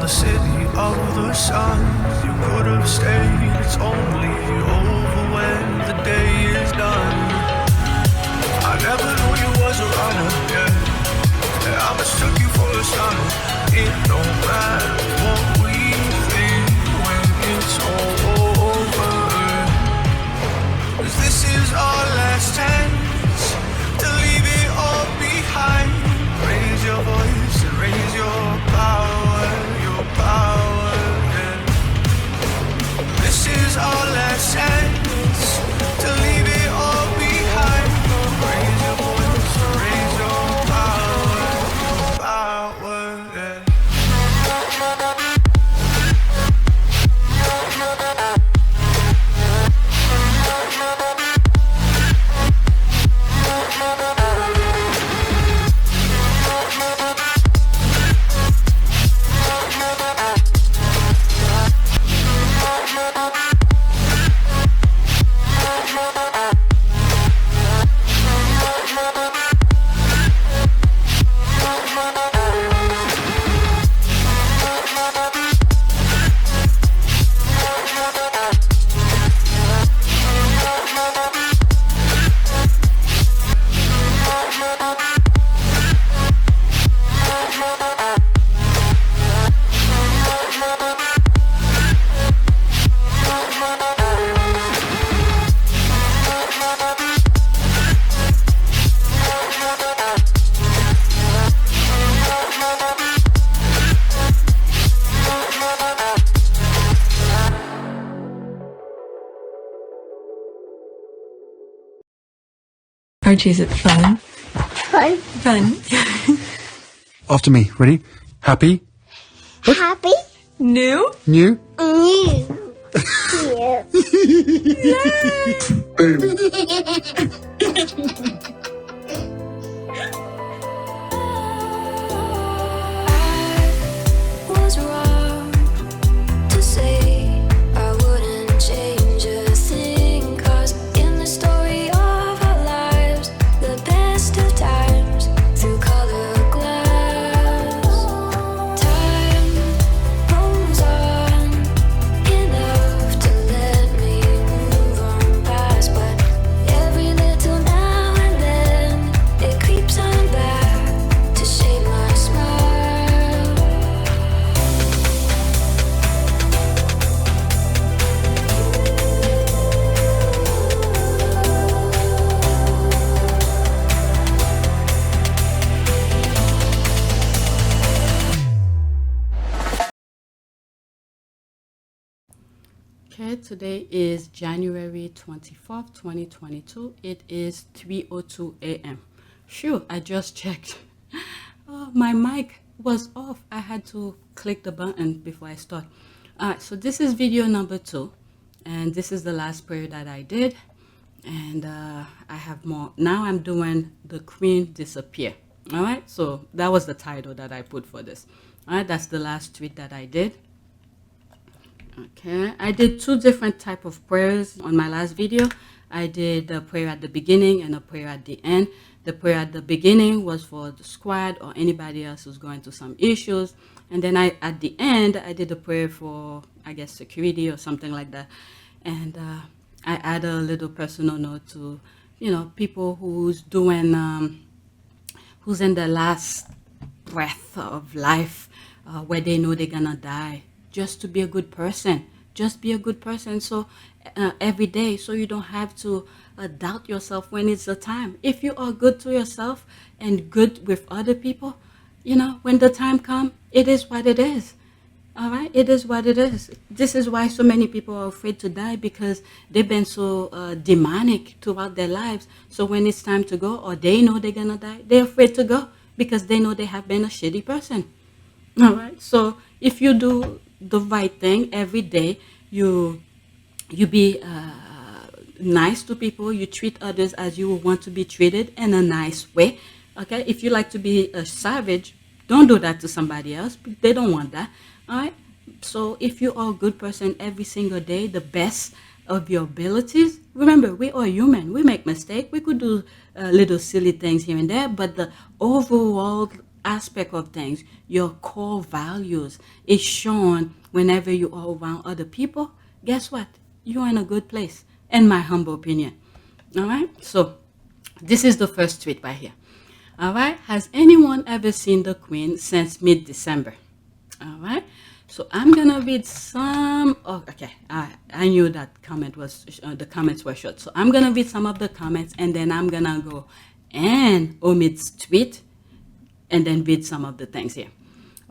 the city of the sun. You could have stayed, it's only over when the day is done. I never knew you was a runner, yeah. I mistook you for a son. It don't matter what we think when it's all over. 'Cause this is our last chance to leave it all behind. Raise your voice and raise your power, yeah. This is our last chance to leave it all behind. Raise your voice and raise your power, yeah. Archie, is it fun? Fun. Fun. After me. Ready? Happy? Happy. New? New? New. Boom. Was wrong to say I wouldn't change a thing, 'cause in the story of our lives, the best of times through color glass, time rolls on enough to let me move on past, but every little now and then it creeps on back to shade my smile. Okay, today is January 24th, 2022. It is 3:02 a.m. Phew, I just checked. Oh, my mic was off. I had to click the button before I start. Alright, so this is video number 2, and this is the last prayer that I did. And I have more. Now I'm doing the Queen Disappear. Alright, so that was the title that I put for this. Alright, that's the last tweet that I did. Okay, I did 2 different type of prayers on my last video. I did a prayer at the beginning and a prayer at the end. The prayer at the beginning was for the squad or anybody else who's going through some issues. And then at the end, I did a prayer for, I guess, security or something like that. And I add a little personal note to, you know, people who's doing, who's in the last breath of life, where they know they're gonna die. Just to be a good person. Just be a good person. So every day, so you don't have to doubt yourself when it's the time. If you are good to yourself and good with other people, you know, when the time comes, it is what it is. All right, it is what it is. This is why so many people are afraid to die, because they've been so demonic throughout their lives. So when it's time to go, or they know they're gonna die, they're afraid to go because they know they have been a shitty person. All right, so if you do the right thing every day, you be nice to people, you treat others as you would want to be treated in a nice way. Okay, if you like to be a savage, don't do that to somebody else. They don't want that. All right, so if you are a good person every single day, the best of your abilities, remember, we are human, we make mistakes, we could do little silly things here and there, but the overall aspect of things, your core values is shown whenever you are around other people, guess what? You're in a good place, in my humble opinion. All right? So this is the first tweet right here. All right? Has anyone ever seen the Queen since mid-December? All right? So I'm gonna read some. Oh, okay. I knew that comment was the comments were short. So I'm gonna read some of the comments, and then I'm gonna go and Omid's tweet, and then read some of the things here.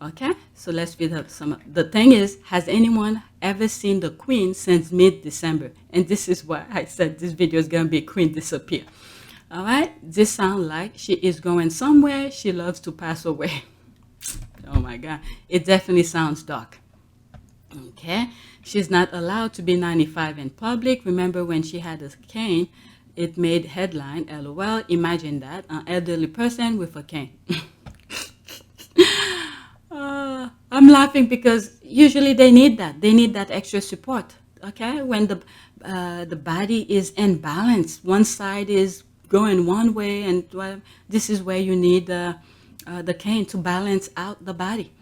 Okay. So let's read up some. The thing is, has anyone ever seen the Queen since mid-December? And this is why I said this video is gonna be Queen disappear. All right. This sounds like she is going somewhere. She loves to pass away. Oh my God, it definitely sounds dark. Okay, she's not allowed to be 95 in public. Remember when she had a cane, it made headline, LOL. Imagine that, an elderly person with a cane. I'm laughing because usually they need that. They need that extra support. Okay, when the body is in balance, one side is going one way, and this is where you need the cane to balance out the body.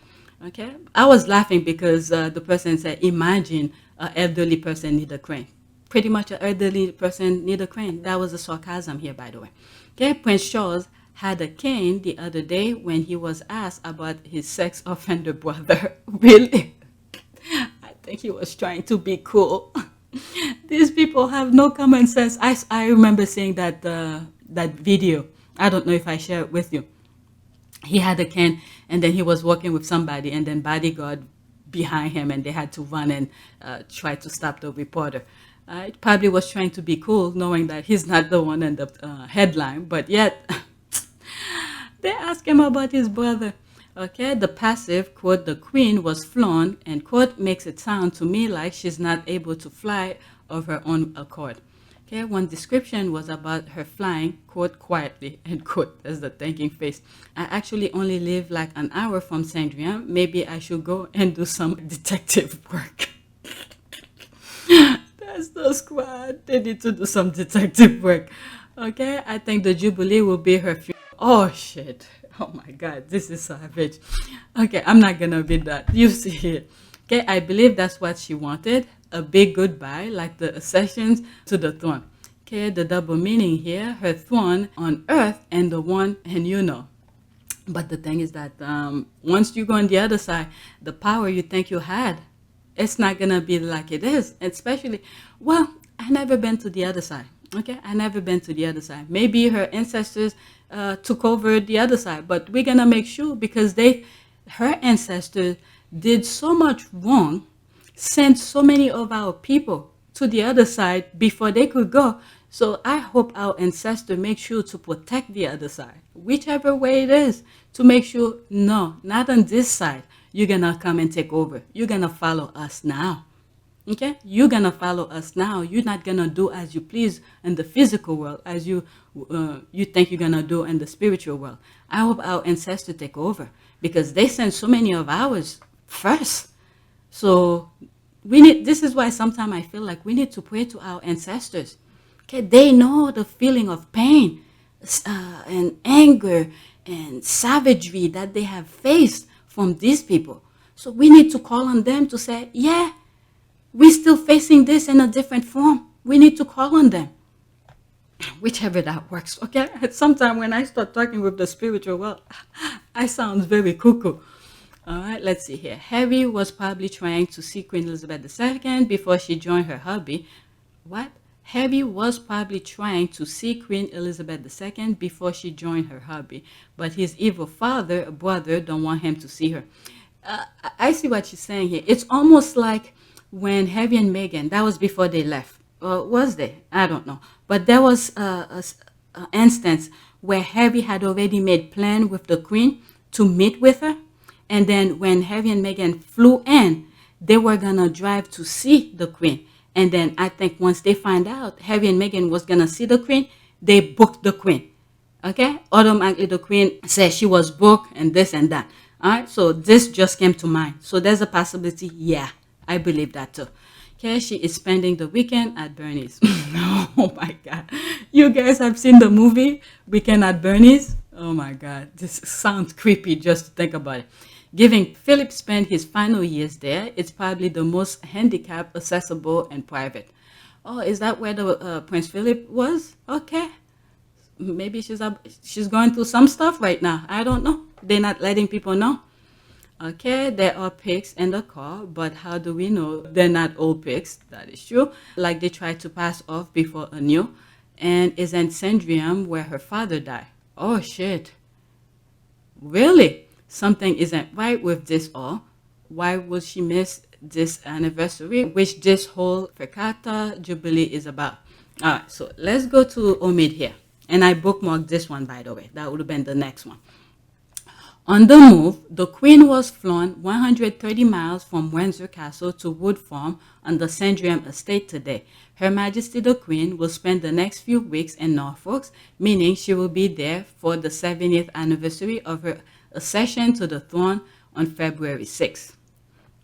Okay, I was laughing because the person said, imagine an elderly person need a crane. Pretty much an elderly person need a crane. That was a sarcasm here, by the way. Okay, Prince Charles had a cane the other day when he was asked about his sex offender brother. Really? I think he was trying to be cool. These people have no common sense. I remember seeing that that video. I don't know if I share it with you. He had a cane, and then he was walking with somebody, and then bodyguard behind him, and they had to run and try to stop the reporter. He probably was trying to be cool, knowing that he's not the one in the headline, but yet they asked him about his brother. Okay, the passive, quote, the Queen was flown, and quote, makes it sound to me like she's not able to fly of her own accord. Okay, one description was about her flying, quote, quietly, end quote, as the thanking face. I actually only live like an hour from Saint-Rien. Maybe I should go and do some detective work. That's the squad. They need to do some detective work. Okay, I think the Jubilee will be her funeral. Oh, shit. Oh, my God, this is savage. Okay, I'm not going to read that. You see it. Okay, I believe that's what she wanted. A big goodbye, like the accessions to the throne. Okay, the double meaning here, her throne on earth and the one, and you know. But the thing is that once you go on the other side, the power you think you had, it's not going to be like it is. Especially, well, I never been to the other side. Okay, I never been to the other side. Maybe her ancestors took over the other side, but we're going to make sure because her ancestors did so much wrong, sent so many of our people to the other side before they could go. So I hope our ancestors make sure to protect the other side, whichever way it is, to make sure, no, not on this side, you're going to come and take over. You're going to follow us now. Okay? You're going to follow us now. You're not going to do as you please in the physical world as you think you're going to do in the spiritual world. I hope our ancestors take over because they sent so many of ours first. So this is why sometimes I feel like we need to pray to our ancestors. Okay, they know the feeling of pain and anger and savagery that they have faced from these people. So we need to call on them to say, yeah, we're still facing this in a different form. We need to call on them. Whichever that works, okay? Sometimes when I start talking with the spiritual world, I sound very cuckoo. All right, let's see here. Harry was probably trying to see Queen Elizabeth II before she joined her hubby. What? Harry was probably trying to see Queen Elizabeth II before she joined her hubby, but his evil brother, don't want him to see her. I see what she's saying here. It's almost like when Harry and Meghan, that was before they left. Was they? I don't know. But there was an instance where Harry had already made plan with the Queen to meet with her. And then when Harry and Meghan flew in, they were going to drive to see the Queen. And then I think once they find out Harry and Meghan was going to see the Queen, they booked the Queen. Okay? Automatically the Queen said she was booked and this and that. All right? So this just came to mind. So there's a possibility. Yeah, I believe that too. Okay? She is spending the weekend at Bernie's. Oh my God. You guys have seen the movie Weekend at Bernie's? Oh my God, this sounds creepy just to think about it. Given Philip spent his final years there, it's probably the most handicapped, accessible, and private. Oh, is that where the Prince Philip was? Okay, maybe she's going through some stuff right now. I don't know. They're not letting people know. Okay, there are pigs in the car, but how do we know they're not old pigs? That is true. Like they tried to pass off before a new, and is in Sandringham where her father died. Oh shit. Really? Something isn't right with this all. Why would she miss this anniversary, which this whole Fekata Jubilee is about? All right, so let's go to Omid here. And I bookmarked this one, by the way. That would have been the next one. On the move, the Queen was flown 130 miles from Windsor Castle to Wood Farm on the Sandringham estate today. Her Majesty the Queen will spend the next few weeks in Norfolk, meaning she will be there for the 70th anniversary of her accession to the throne on February 6th.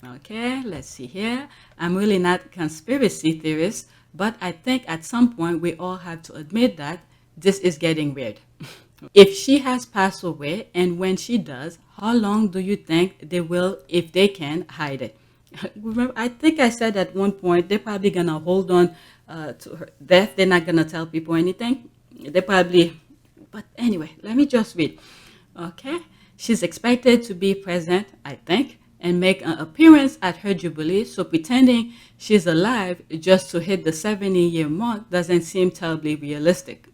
Okay, let's see here. I'm really not a conspiracy theorist, but I think at some point we all have to admit that this is getting weird. If she has passed away, and when she does, how long do you think they will, if they can, hide it? Remember, I think I said at one point, they're probably going to hold on to her death. They're not going to tell people anything. They probably, but anyway, let me just read. Okay, she's expected to be present, I think, and make an appearance at her jubilee, so pretending she's alive just to hit the 70-year mark doesn't seem terribly realistic.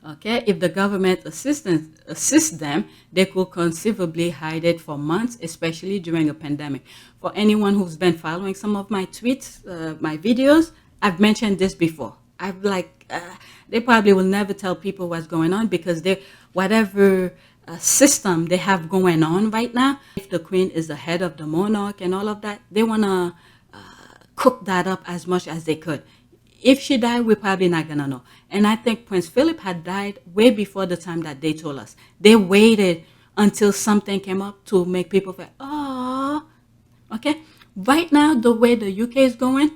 Okay, if the government assists them, they could conceivably hide it for months, especially during a pandemic. For anyone who's been following some of my tweets, my videos, I've mentioned this before. They probably will never tell people what's going on because whatever system they have going on right now, if the Queen is the head of the monarch and all of that, they want to cook that up as much as they could. If she died, we're probably not going to know. And I think Prince Philip had died way before the time that they told us. They waited until something came up to make people feel, oh, okay. Right now, the way the UK is going,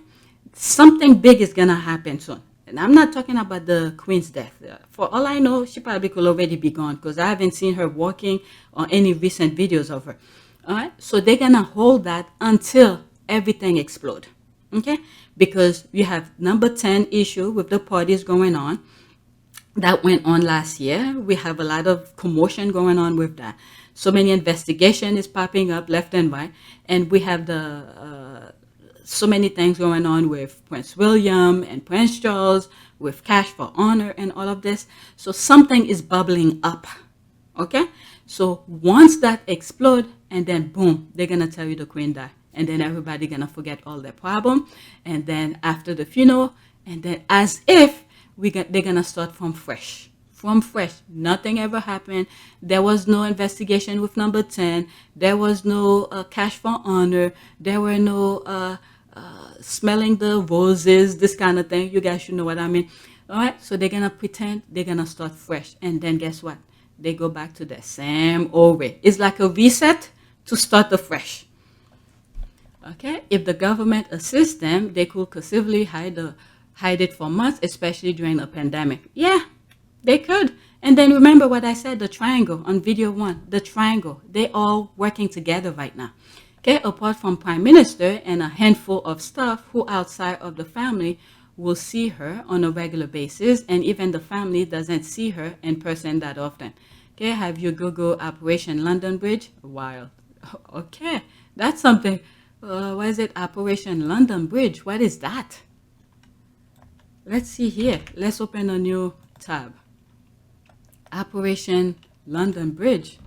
something big is going to happen soon. And I'm not talking about the Queen's death. For all I know, she probably could already be gone because I haven't seen her walking or any recent videos of her. All right. So they're going to hold that until everything explodes. Okay, because you have number 10 issue with the parties going on that went on last year. We have a lot of commotion going on with that. So many investigation is popping up left and right, and we have so many things going on with Prince William and Prince Charles, with cash for honor and all of this. So something is bubbling up. Okay, so once that explodes, and then boom, they're gonna tell you the Queen died. And then everybody gonna forget all their problem. And then after the funeral, and then as if they're gonna start from fresh. From fresh. Nothing ever happened. There was no investigation with number 10. There was no cash for honor. There were no smelling the roses, this kind of thing. You guys should know what I mean. All right, so they're gonna pretend they're gonna start fresh. And then guess what? They go back to the same old way. It's like a reset to start afresh. Okay, if the government assists them, they could conceivably hide it for months, especially during a pandemic. Yeah, they could. And then remember what I said, the triangle on video 1, the triangle, they all working together right now. Okay, apart from Prime Minister and a handful of staff who outside of the family will see her on a regular basis, and even the family doesn't see her in person that often. Okay, have you Googled Operation London Bridge? Wild. Okay, that's something. What is it? Operation London Bridge. What is that? Let's see here. Let's open a new tab. Operation London Bridge.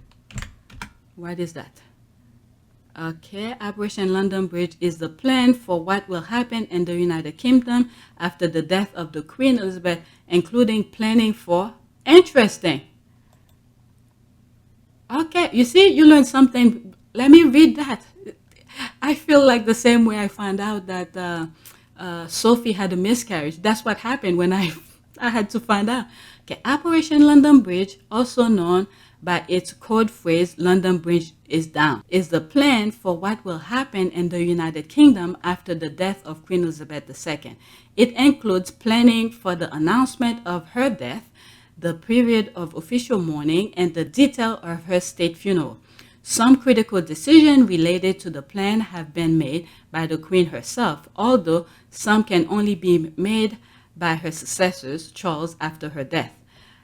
What is that? Okay, Operation London Bridge is the plan for what will happen in the United Kingdom after the death of the Queen Elizabeth, including planning for, interesting. Okay, you see, you learned something. Let me read that. I feel like the same way I found out that Sophie had a miscarriage. That's what happened when I had to find out. Okay, Operation London Bridge, also known by its code phrase London Bridge is down, is the plan for what will happen in the United Kingdom after the death of Queen Elizabeth II. It includes planning for the announcement of her death, the period of official mourning, and the detail of her state funeral. Some critical decisions related to the plan have been made by the Queen herself, although some can only be made by her successors, Charles, after her death.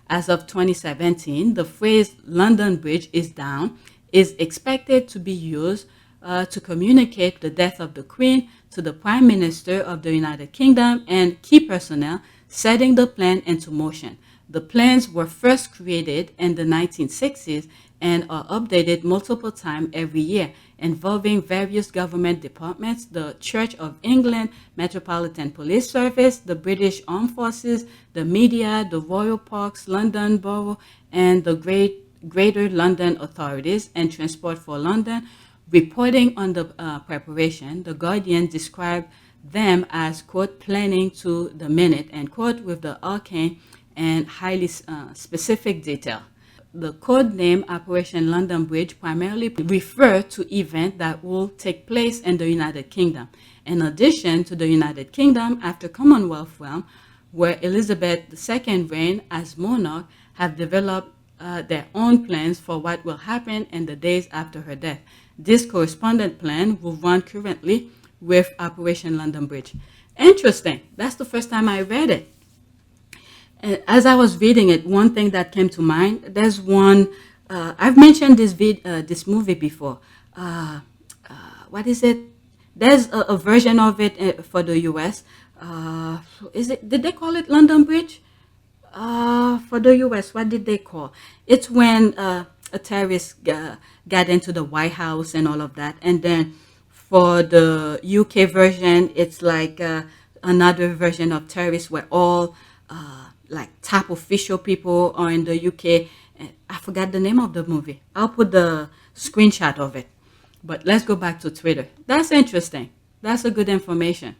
As of 2017, the phrase "London Bridge is down" is expected to be used to communicate the death of the Queen to the Prime Minister of the United Kingdom and key personnel, setting the plan into motion. The plans were first created in the 1960s and are updated multiple times every year, involving various government departments, the Church of England, Metropolitan Police Service, the British Armed Forces, the media, the Royal Parks, London Borough, and the Greater London Authorities and Transport for London. Reporting on the preparation, The Guardian described them as, quote, planning to the minute, end quote, with the arcane and highly specific detail. The code name Operation London Bridge primarily refer to events that will take place in the United Kingdom. In addition to the United Kingdom, after Commonwealth realm, where Elizabeth II reigned as monarch, have developed their own plans for what will happen in the days after her death. This correspondent plan will run currently with Operation London Bridge. Interesting. That's the first time I read it. And as I was reading it, one thing that came to mind, there's one, I've mentioned this movie before. What is it? There's a version of it for the US. Did they call it London Bridge? For the US, what did they call? It's when a terrorist got into the White House and all of that. And then for the UK version, it's like another version of terrorists where all like top official people are in the UK. I forgot the name of the movie. I'll put the screenshot of it. But let's go back to Twitter. That's interesting. That's a good information.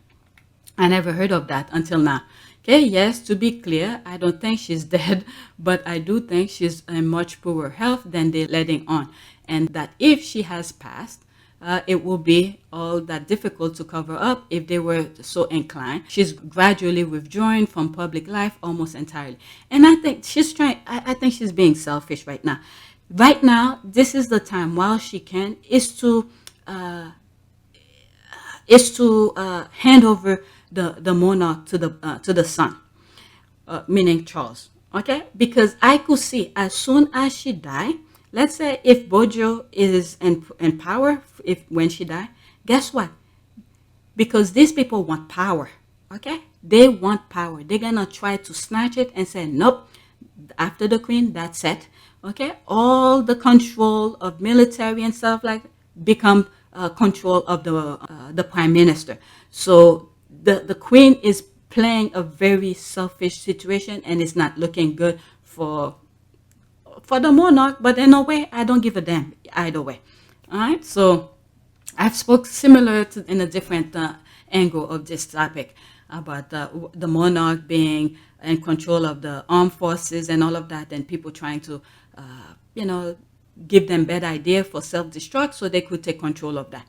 I never heard of that until now. Okay, yes, to be clear, I don't think she's dead, but I do think she's in much poorer health than they're letting on. And that if she has passed, it will be all that difficult to cover up if they were so inclined. She's gradually withdrawing from public life almost entirely. And I think she's I think she's being selfish right now. Right now, this is the time while she can is to hand over the monarch to the son, meaning Charles. Okay, because I could see as soon as she died, let's say if Bojo is in power, when she died, guess what? Because these people want power. Okay, they want power. They're gonna try to snatch it and say nope. After the Queen, that's it. Okay, all the control of military and stuff like become control of the Prime Minister. So the Queen is playing a very selfish situation, and it's not looking good for the monarch. But in a way, I don't give a damn either way. All right, so I've spoke similar to in a different angle of this topic about the monarch being in control of the armed forces and all of that, and people trying to give them bad idea for self-destruct so they could take control of that.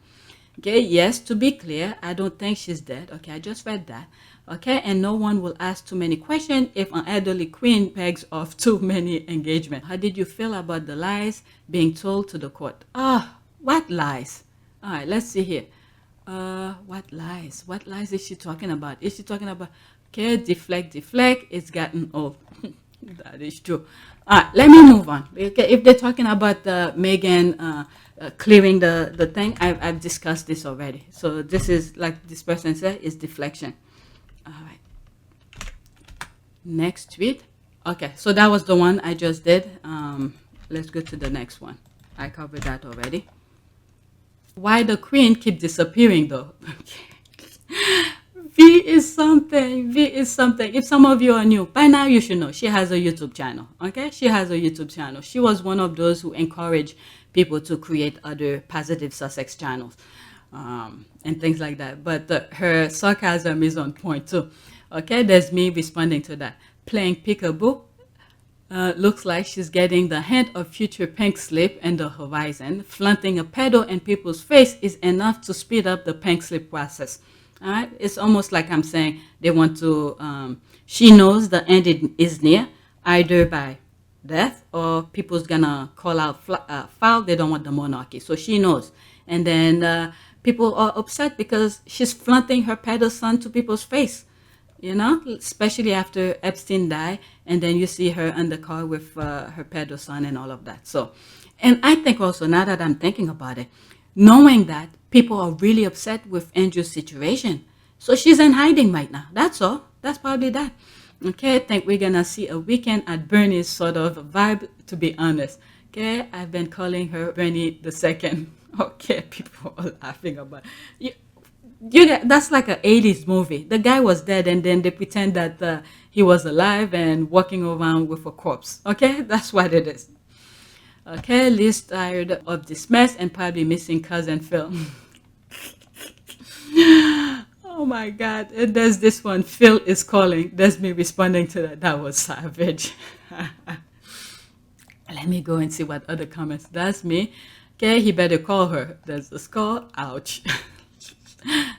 Okay, yes, to be clear, I don't think she's dead. Okay, I just read that. Okay, and no one will ask too many questions if an elderly queen begs off too many engagements. How did you feel about the lies being told to the court? What lies? All right, let's see here. What lies? What lies is she talking about? Is she talking about, okay, deflect, it's gotten old. That is true. All right, let me move on. Okay, if they're talking about Meghan clearing the thing, I've discussed this already. So this is, like this person said, is deflection. All right. Next tweet. Okay, so that was the one I just did. Let's go to the next one. I covered that already. Why the Queen keep disappearing though? V is something. If some of you are new, by now you should know she has a YouTube channel. Okay, she has a YouTube channel. She was one of those who encouraged people to create other positive Sussex channels and things like that. But her sarcasm is on point too. Okay, there's me responding to that. Playing peekaboo. Looks like she's getting the hint of future pink slip in the horizon. Flaunting a pedal in people's face is enough to speed up the pink slip process. All right, it's almost like I'm saying they want to. She knows the end is near. either by death or people's gonna call out foul. They don't want the monarchy, so she knows. And then people are upset because she's flaunting her pedo son to people's face, you know, especially after Epstein died, and then you see her in the car with her pedo son and all of that. So, and I think also, now that I'm thinking about it, knowing that people are really upset with Andrew's situation, so she's in hiding right now. That's all. That's probably that. Okay, I think we're gonna see a weekend at Bernie's sort of vibe, to be honest. Okay, I've been calling her Bernie the second. Okay, people are laughing about it. That's like an 80s movie. The guy was dead and then they pretend that he was alive and walking around with a corpse. Okay, that's what it is. Okay, Liz tired of this mess and probably missing cousin Phil. Oh my God, there's this one, Phil is calling. There's me responding to that. That was savage. Let me go and see what other comments. That's me. Okay, he better call her. There's the skull. Ouch.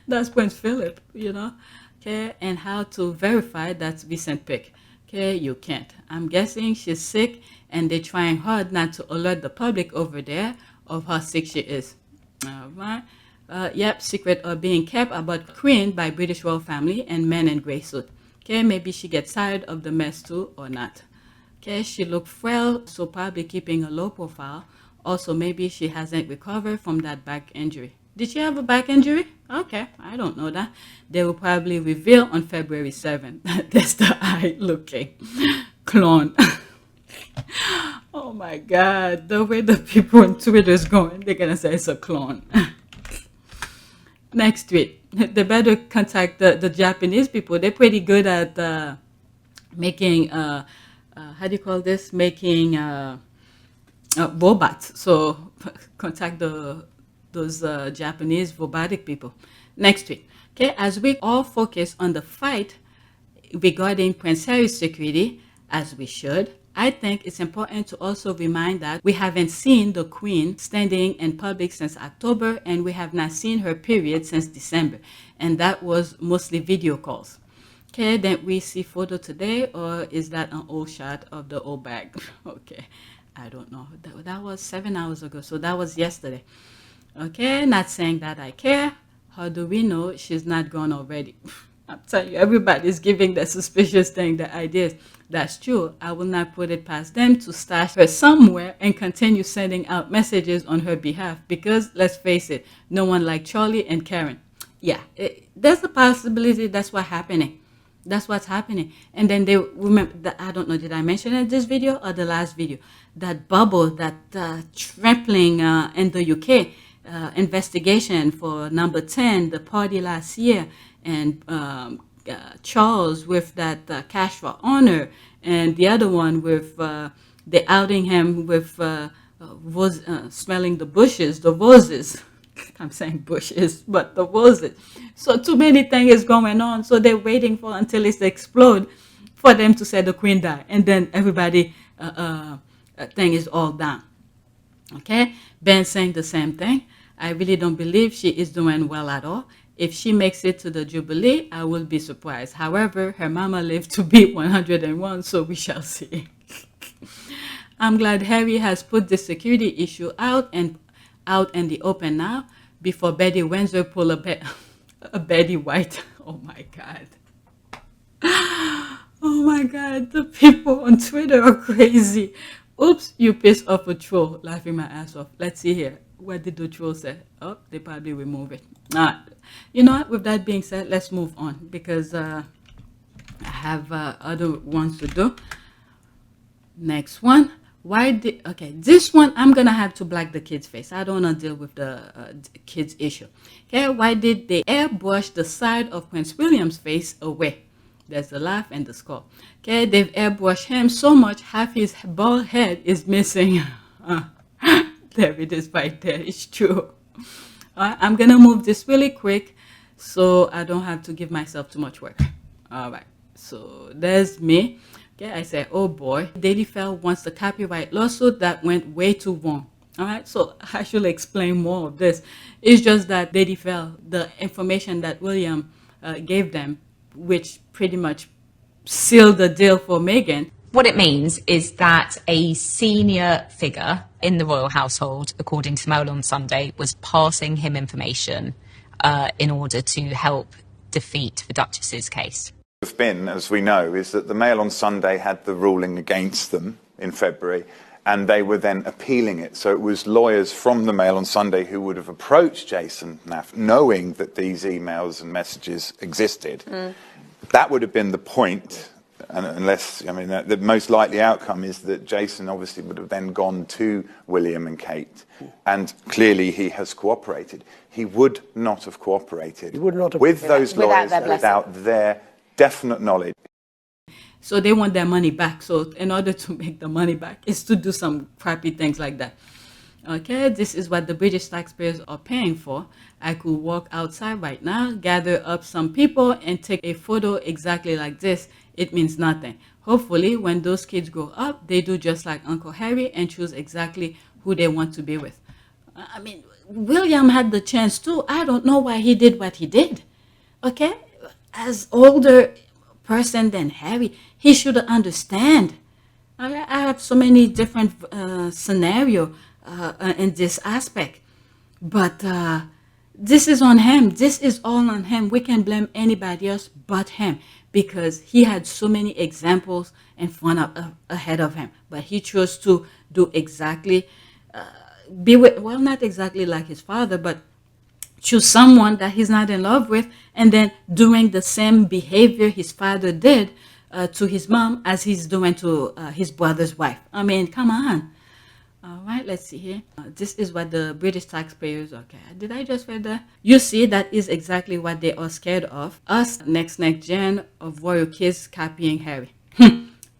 That's Prince Philip, you know. Okay, and how to verify that's recent pic. Okay, you can't. I'm guessing she's sick and they're trying hard not to alert the public over there of how sick she is. All right. Yep, secret are being kept about Queen by British royal family and men in gray suit. Okay, maybe she gets tired of the mess too or not. Okay, she looked frail, so probably keeping a low profile. Also, maybe she hasn't recovered from that back injury. Did she have a back injury? Okay, I don't know that. They will probably reveal on February 7th. That's the eye looking. Clone. Oh my God, the way the people on Twitter is going, they're going to say it's a clone. Next tweet. They better contact the Japanese people. They're pretty good at making, how do you call this? Making robots. So contact those Japanese robotic people. Next tweet. Okay, as we all focus on the fight regarding Prince Harry's security, as we should, I think it's important to also remind that we haven't seen the Queen standing in public since October, and we have not seen her period since December. And that was mostly video calls. Okay, then we see photo today, or is that an old shot of the old bag? Okay, I don't know. That was 7 hours ago, so that was yesterday. Okay, not saying that I care. How do we know she's not gone already? I'm telling you, everybody's giving the suspicious thing, the ideas. That's true. I will not put it past them to stash her somewhere and continue sending out messages on her behalf because, let's face it, no one like Charlie and Karen. Yeah, there's a possibility that's what's happening. That's what's happening. And then they remember that, I don't know, did I mention it in this video or the last video? That bubble, that trampling in the UK investigation for number 10, the party last year, and Charles with that cash for honor, and the other one with they outing him with smelling the bushes, the roses. I'm saying bushes, but the roses. So too many things going on. So they're waiting for until it explode for them to say the Queen died, and then everybody thing is all down. Okay, Ben saying the same thing. I really don't believe she is doing well at all. If she makes it to the Jubilee, I will be surprised. However, her mama lived to be 101, so we shall see. I'm glad Harry has put the security issue out in the open now before Betty Windsor pull a Betty White. Oh my God. Oh my God, the people on Twitter are crazy. Oops, you pissed off a troll. Laughing my ass off. Let's see here. What did the troll say? Oh, they probably remove it. You know what? With that being said, let's move on because I have other ones to do. Next one. Okay, this one I'm gonna have to black the kid's face. I don't want to deal with the kid's issue. Okay, why did they airbrush the side of Prince William's face away? There's the laugh and the skull. Okay, they've airbrushed him so much, half his bald head is missing. There it is right there. It's true. I'm going to move this really quick so I don't have to give myself too much work. All right. So there's me. Okay, I said, oh boy. Daily Fell wants the copyright lawsuit that went way too long. All right. So I should explain more of this. It's just that Daily Fell, the information that William gave them, which pretty much sealed the deal for Meghan, What it means is that a senior figure in the royal household, according to Mail on Sunday, was passing him information in order to help defeat the Duchess's case. Have been, as we know, is that the Mail on Sunday had the ruling against them in February, and they were then appealing it. So it was lawyers from the Mail on Sunday who would have approached Jason Naff, knowing that these emails and messages existed. That would have been the point, and unless, I mean, the most likely outcome is that Jason obviously would have then gone to William and Kate, and clearly he has cooperated. He would not have cooperated with those lawyers without their definite knowledge. So they want their money back. So in order to make the money back is to do some crappy things like that. Okay, this is what the British taxpayers are paying for. I could walk outside right now, gather up some people and take a photo exactly like this. It means nothing. Hopefully when those kids grow up, they do just like Uncle Harry and choose exactly who they want to be with. I mean, William had the chance too. I don't know why he did what he did. Okay, as older person than Harry, he should understand. I have so many different scenarios in this aspect, but this is on him. This is all on him. We can blame anybody else but him because he had so many examples in front of ahead of him, but he chose to do exactly be with, well, not exactly like his father, but choose someone that he's not in love with, and then doing the same behavior his father did to his mom as he's doing to his brother's wife. I mean, come on. All right, let's see here. This is what the British taxpayers, okay, did I just read that? You see, that is exactly what they are scared of. Us, next gen of royal kids copying Harry.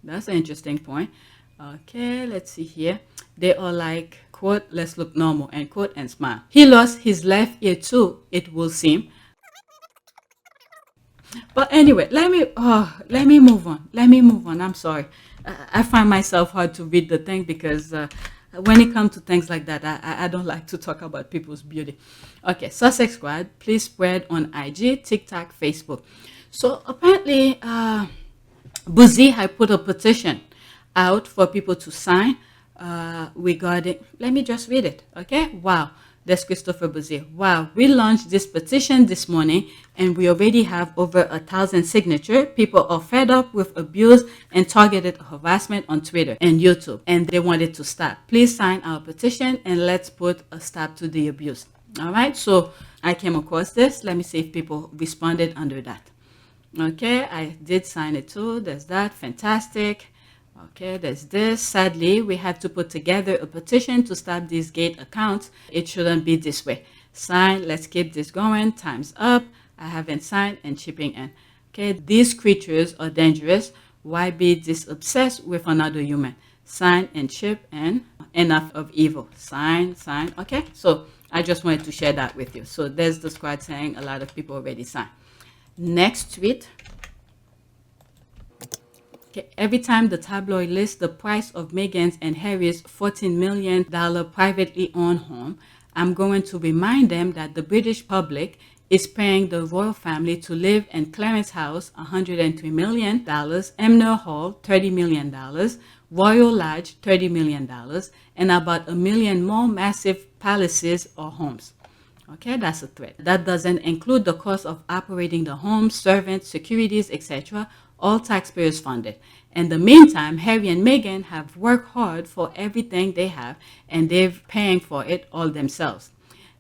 That's an interesting point. Okay, let's see here. They are like, quote, let's look normal, end quote, and smile. He lost his left ear too, it will seem. But anyway, let me move on. I'm sorry. I find myself hard to read the thing because when it comes to things like that, I don't like to talk about people's beauty. Okay, Sussex Squad, please spread on IG, TikTok, Facebook. So apparently, Buzzy had put a petition out for people to sign regarding, let me just read it, okay? Wow, that's Christopher Buzzy. Wow, we launched this petition this morning and we already have over 1,000 signatures. People are fed up with abuse and targeted harassment on Twitter and YouTube, and they want it to stop. Please sign our petition and let's put a stop to the abuse. All right, so I came across this. Let me see if people responded under that. Okay, I did sign it too. There's that. Fantastic. Okay, there's this. Sadly, we had to put together a petition to stop these gate accounts. It shouldn't be this way. Sign. Let's keep this going. Time's up. I haven't signed and chipping in. Okay, these creatures are dangerous. Why be this obsessed with another human? Sign and chip in. Enough of evil. Sign. Okay, so I just wanted to share that with you. So there's the squad saying a lot of people already signed. Next tweet. Okay, every time the tabloid lists the price of Meghan's and Harry's $14 million privately owned home, I'm going to remind them that the British public is paying the royal family to live in Clarence House, $103 million, Emner Hall, $30 million, Royal Lodge, $30 million, and about $1 million more massive palaces or homes. Okay, that's a threat. That doesn't include the cost of operating the home, servants, securities, etc., all taxpayers funded. In the meantime, Harry and Meghan have worked hard for everything they have, and they're paying for it all themselves.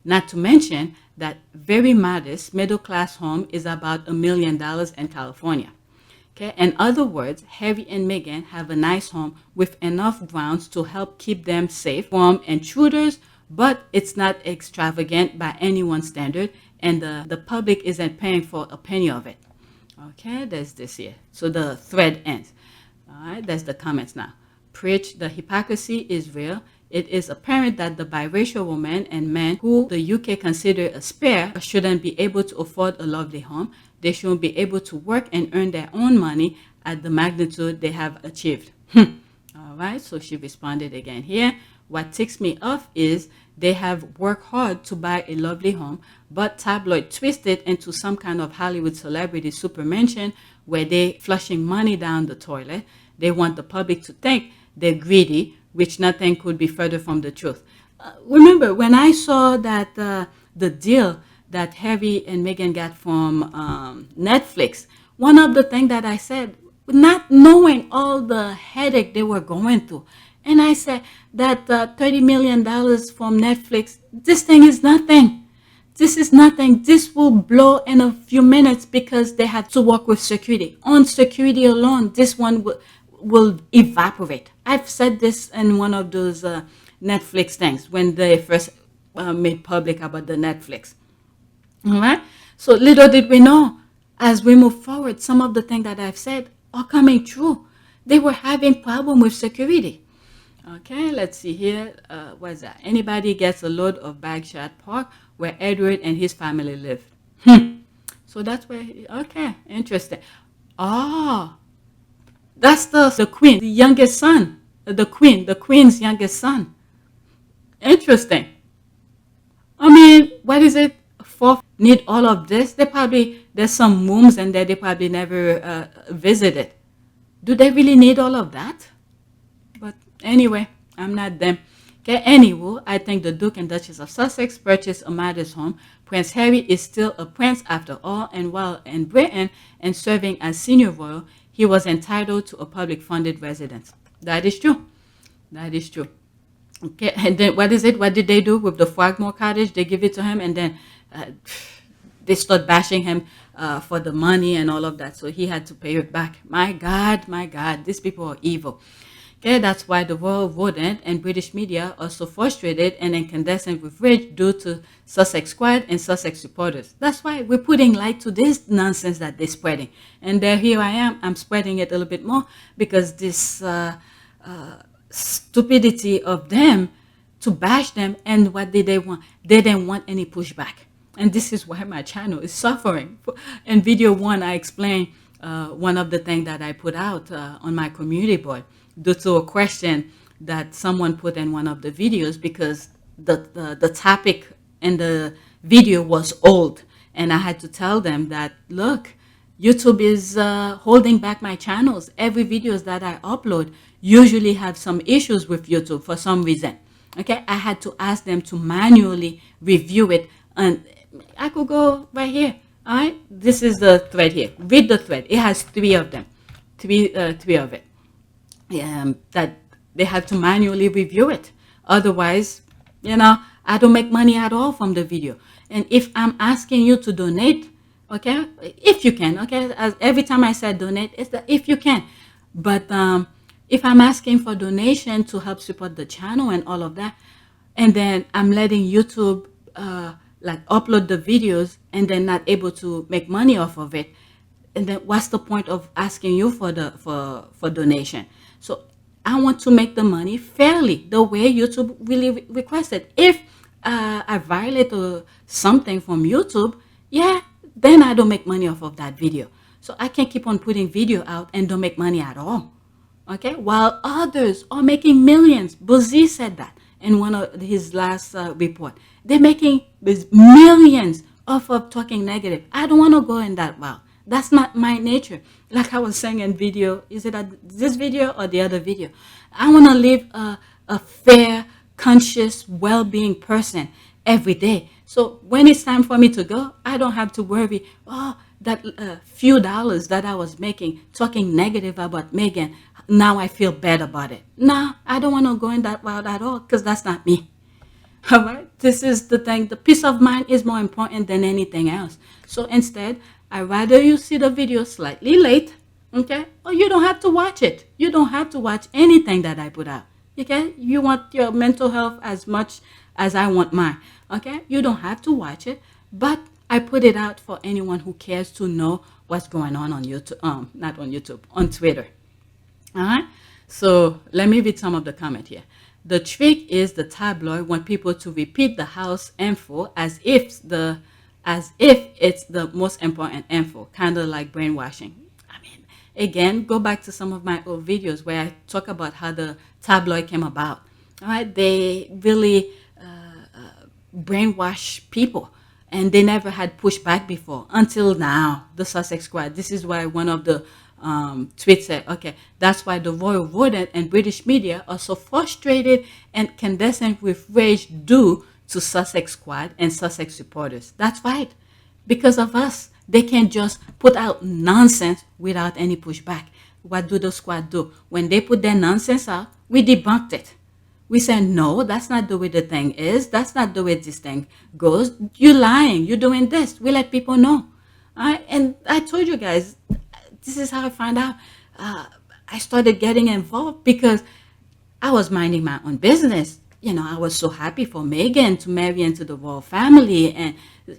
Not to mention that very modest middle-class home is about $1 million in California. Okay, in other words, Harry and Meghan have a nice home with enough grounds to help keep them safe from intruders, but it's not extravagant by anyone's standard, and the public isn't paying for a penny of it. Okay, there's this here. So the thread ends. All right, there's the comments now. Preach, the hypocrisy is real. It is apparent that the biracial women and men who the UK consider a spare shouldn't be able to afford a lovely home. They shouldn't be able to work and earn their own money at the magnitude they have achieved. All right, so she responded again here. What ticks me off is they have worked hard to buy a lovely home, but Tabloid twisted into some kind of Hollywood celebrity supermansion where they flushing money down the toilet. They want the public to think they're greedy, which nothing could be further from the truth. Remember, when I saw that the deal that Harry and Meghan got from Netflix, one of the things that I said, not knowing all the headache they were going through, and I said that $30 million from Netflix, this thing is nothing. This is nothing. This will blow in a few minutes because they had to work with security. On security alone, this one will evaporate. I've said this in one of those Netflix things when they first made public about the Netflix. All right? So little did we know, as we move forward, some of the things that I've said are coming true. They were having problem with security. Okay, let's see here. What's that? Anybody gets a load of Bagshot Park where Edward and his family live. So that's where, okay, interesting. Oh, that's the queen, the youngest son, the queen's youngest son. Interesting. I mean, what is it for? Need all of this? There's some rooms and there they probably never visited. Do they really need all of that? But anyway, I'm not them. Okay, anyway, I think the Duke and Duchess of Sussex purchased a modest home. Prince Harry is still a prince after all, and while in Britain and serving as senior royal, he was entitled to a public funded residence. That is true. That is true. Okay, and then what is it? What did they do with the Frogmore cottage? They give it to him, and then they start bashing him for the money and all of that. So he had to pay it back. My God, these people are evil. Okay, that's why the royal rodent and British media are so frustrated and incandescent with rage due to Sussex squad and Sussex supporters. That's why we're putting light to this nonsense that they're spreading. And here I am, I'm spreading it a little bit more because this stupidity of them to bash them, and what did they want? They didn't want any pushback. And this is why my channel is suffering. In video 1, I explained one of the things that I put out on my community board due to a question that someone put in one of the videos, because the topic in the video was old. And I had to tell them that, look, YouTube is holding back my channels. Every videos that I upload usually have some issues with YouTube for some reason. Okay, I had to ask them to manually review it. And I could go right here. All right, this is the thread here. Read the thread. It has 3 of them, three of it. That they have to manually review it. Otherwise, I don't make money at all from the video. And if I'm asking you to donate, okay, if you can, okay, every time I said donate, it's the if you can. But if I'm asking for donation to help support the channel and all of that, and then I'm letting YouTube like upload the videos and then not able to make money off of it, and then what's the point of asking you for for donation? So I want to make the money fairly, the way YouTube really requested. If I violate something from YouTube, yeah, then I don't make money off of that video. So I can't keep on putting video out and don't make money at all. Okay, while others are making millions. Buzzy said that in one of his last report. They're making millions off of talking negative. I don't want to go in that route. That's not my nature. Like I was saying in video, is it this video or the other video? I want to live a fair, conscious, well-being person every day. So when it's time for me to go, I don't have to worry, that few dollars that I was making, talking negative about Meghan, now I feel bad about it. Nah, I don't want to go in that route at all, because that's not me. All right, this is the thing. The peace of mind is more important than anything else. So instead, I rather you see the video slightly late, okay? Or you don't have to watch it. You don't have to watch anything that I put out, okay? You want your mental health as much as I want mine, okay? You don't have to watch it, but I put it out for anyone who cares to know what's going on YouTube, not on YouTube, on Twitter. All right? So let me read some of the comment here. The trick is the tabloid want people to repeat the house info as if it's the most important info, kind of like brainwashing. I mean, again, go back to some of my old videos where I talk about how the tabloid came about. All right, they really brainwash people, and they never had pushback before until now. The Sussex squad. This is why one of the tweet said, okay, that's why the royal voted and British media are so frustrated and incandescent with rage due to Sussex squad and Sussex supporters. That's right. Because of us, they can just put out nonsense without any pushback. What do the squad do? When they put their nonsense out, we debunked it. We said, no, that's not the way the thing is. That's not the way this thing goes. You're lying. You're doing this. We let people know. And I told you guys, this is how I found out. I started getting involved because I was minding my own business. You know, I was so happy for Meghan to marry into the royal family. And,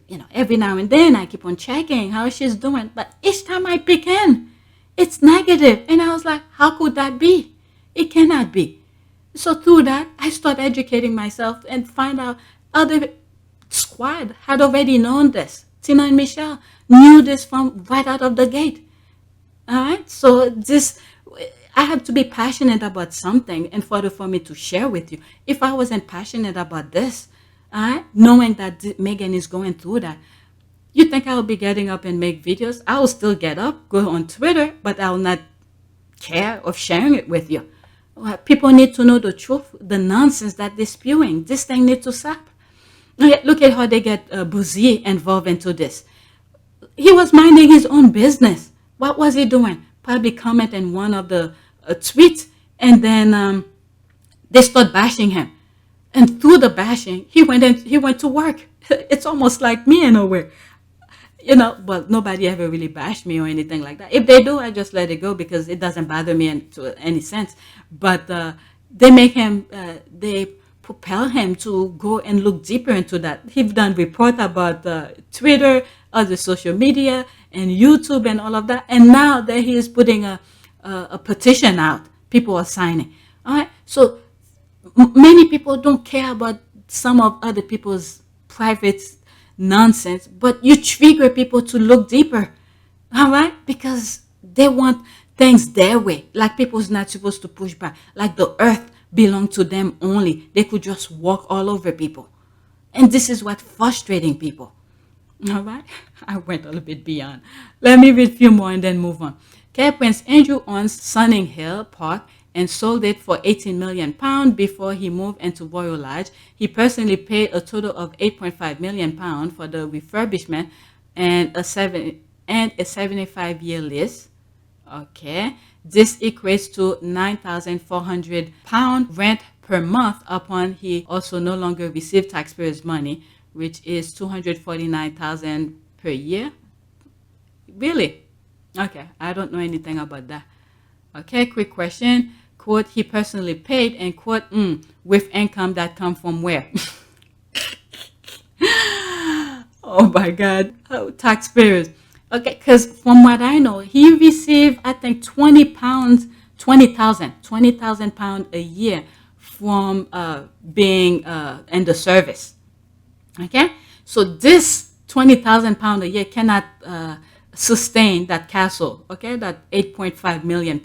you know, every now and then I keep on checking how she's doing. But each time I pick in, it's negative. And I was like, how could that be? It cannot be. So through that, I started educating myself and find out other squad had already known this. Tina and Michelle knew this from right out of the gate. All right. So this, I have to be passionate about something in order for me to share with you. If I wasn't passionate about this, all right, knowing that Meghan is going through that, you think I will be getting up and make videos? I will still get up, go on Twitter, but I will not care of sharing it with you. People need to know the truth, the nonsense that they're spewing. This thing needs to stop. Look at how they get Bouzy involved into this. He was minding his own business. What was he doing? Probably commenting one of the tweets, and then they start bashing him. And through the bashing, he went to work. It's almost like me in a way. You know, but nobody ever really bashed me or anything like that. If they do, I just let it go because it doesn't bother me to any sense. But they make him, they propel him to go and look deeper into that. He's done report about Twitter, other social media, and YouTube and all of that. And now that he is putting a petition out, people are signing. All right. So many people don't care about some of other people's private nonsense, but you trigger people to look deeper, all right? Because they want things their way. Like people's not supposed to push back. Like the earth belonged to them only. They could just walk all over people. And this is what frustrating people. All right? I went a little bit beyond. Let me read a few more and then move on. Okay, Prince Andrew owns Sunninghill Park and sold it for £18 million before he moved into Royal Lodge. He personally paid a total of £8.5 million for the refurbishment and a 75-year lease. Okay, this equates to £9,400 rent per month upon he also no longer received taxpayers' money, which is $249,000 per year. Really? Okay, I don't know anything about that. Okay, quick question. Quote, he personally paid, and quote, with income that come from where? Oh my God, taxpayers. Okay, because from what I know, he received, I think, £20,000 a year from being in the service. Okay, so this £20,000 a year cannot sustain that castle, okay, that £8.5 million.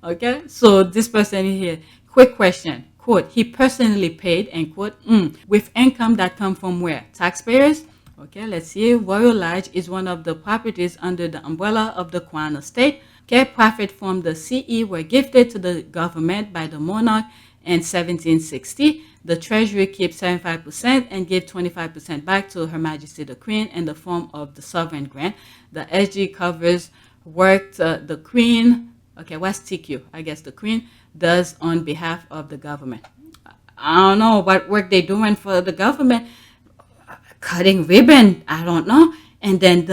Okay, so this person here, quick question, quote, he personally paid, and quote, with income that come from where? Taxpayers? Okay, let's see. Royal Lodge is one of the properties under the umbrella of the Crown Estate. Okay, profit from the CE were gifted to the government by the monarch in 1760. The Treasury keeps 75% and gave 25% back to Her Majesty the Queen in the form of the sovereign grant. The SG covers work the Queen, okay, what's TQ? I guess the Queen does on behalf of the government. I don't know what work they're doing for the government. Cutting ribbon, I don't know. And then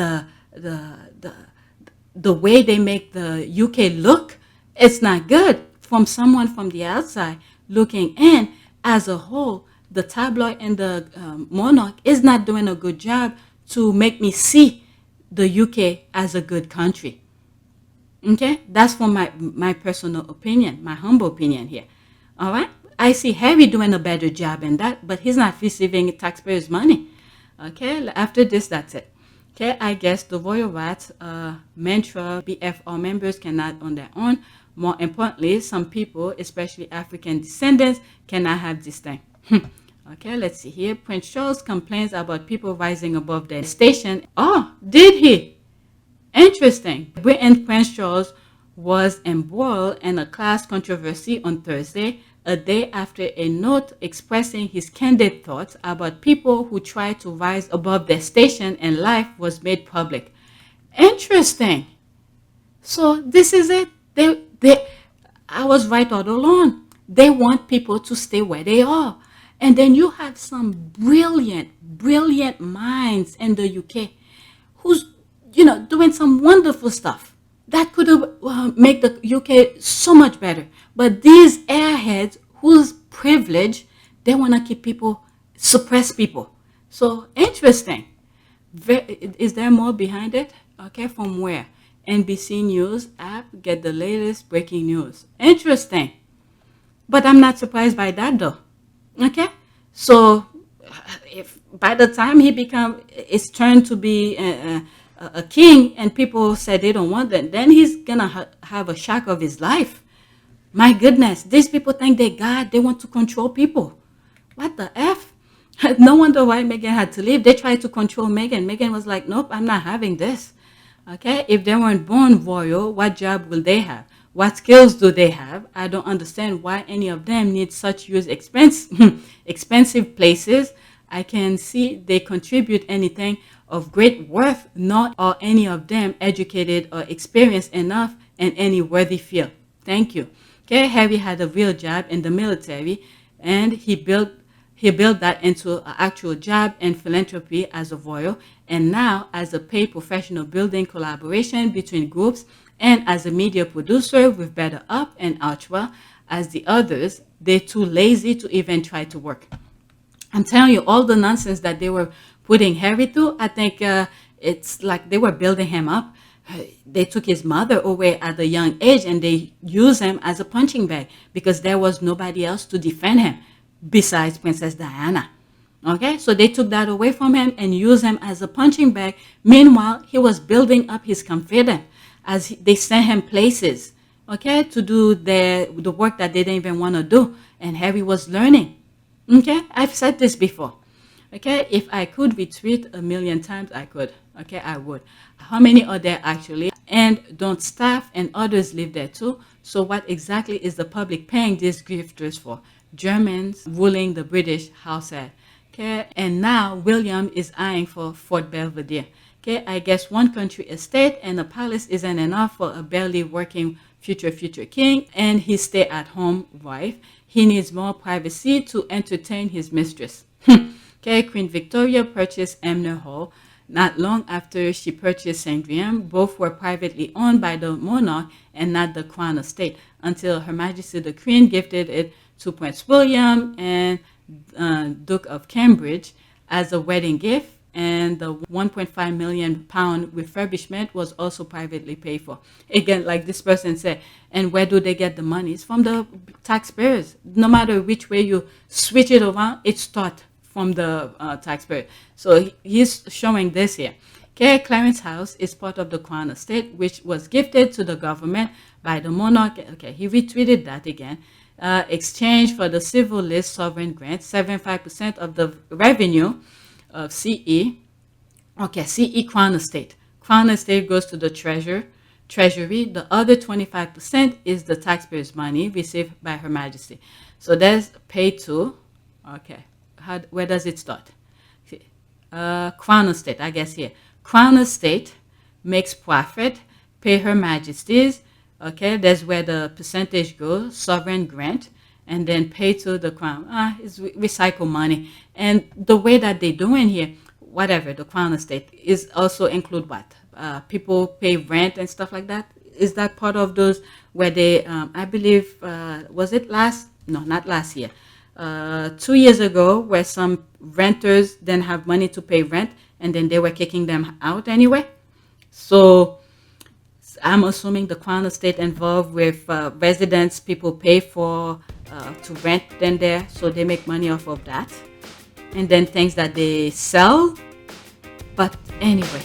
the way they make the UK look, it's not good. From someone from the outside looking in, as a whole, the tabloid and the monarch is not doing a good job to make me see the UK as a good country. Okay, that's from my personal opinion, my humble opinion here. All right, I see Harry doing a better job in that, but he's not receiving taxpayers' money. Okay, after this, that's it. Okay, I guess the Royal Rats, mantra, BFR members cannot on their own. More importantly, some people, especially African descendants, cannot have this thing. Okay, let's see here. Prince Charles complains about people rising above their station. Oh, did he? Interesting. Britain Prince Charles was embroiled in a class controversy on Thursday, a day after a note expressing his candid thoughts about people who try to rise above their station in life was made public. Interesting. So this is it. I was right all along. They want people to stay where they are. And then you have some brilliant minds in the UK who's, doing some wonderful stuff that could have made the UK so much better. But these airheads whose privilege, they want to keep people, suppress people. So interesting. Is there more behind it? Okay, from where? NBC News app, get the latest breaking news. Interesting. But I'm not surprised by that though. Okay? So if by the time it's turned to be a king and people said they don't want that, then he's gonna have a shock of his life. My goodness, these people think they're God. They want to control people. What the F? No wonder why Meghan had to leave. They tried to control Meghan. Meghan was like, nope, I'm not having this. Okay, if they weren't born royal, what job will they have? What skills do they have? I don't understand why any of them need such huge expensive places. I can see they contribute anything of great worth, not all any of them educated or experienced enough in any worthy field. Thank you. Okay, Harry had a real job in the military, and he built that into an actual job in philanthropy as a royal, and now as a paid professional building collaboration between groups, and as a media producer with Better Up and Archwell. As the others, they're too lazy to even try to work. I'm telling you, all the nonsense that they were putting Harry through, I think it's like they were building him up. They took his mother away at a young age and they used him as a punching bag because there was nobody else to defend him besides Princess Diana. Okay, so they took that away from him and used him as a punching bag. Meanwhile, he was building up his confidence as they sent him places, okay, to do the work that they didn't even want to do. And Harry was learning. Okay, I've said this before. Okay, if I could retweet 1,000,000 times, I could. Okay, I would. How many are there actually? And don't staff and others live there too. So what exactly is the public paying these grifters for? Germans ruling the British House head. Okay, and now William is eyeing for Fort Belvedere. Okay, I guess one country estate and a palace isn't enough for a barely working future king and his stay-at-home wife. He needs more privacy to entertain his mistress. Okay, Queen Victoria purchased Emner Hall not long after she purchased Sandringham. Both were privately owned by the monarch and not the Crown estate until Her Majesty the Queen gifted it to Prince William and Duke of Cambridge as a wedding gift, and the £1.5 million refurbishment was also privately paid for. Again, like this person said, and where do they get the money? It's from the taxpayers. No matter which way you switch it around, it's taught from the taxpayer. So he's showing this here. Okay, Clarence House is part of the Crown estate, which was gifted to the government by the monarch. Okay, he retweeted that again. Exchange for the civil list sovereign grant, 75% of the revenue of CE. Okay, CE Crown estate. Crown estate goes to the treasury. The other 25% is the taxpayers' money received by Her Majesty. So that's paid to. Okay, where does it start? Crown estate, I guess here. Crown estate makes profit, pay Her Majesties. Okay, that's where the percentage goes, sovereign grant, and then pay to the crown. It's recycle money. And the way that they're doing here, whatever, the Crown estate is also include what? People pay rent and stuff like that. Is that part of those where they, I believe, was it not last year, 2 years ago, where some renters didn't have money to pay rent and then they were kicking them out anyway. So I'm assuming the Crown estate involved with residents, people pay for to rent them there, so they make money off of that. And then things that they sell. But anyway.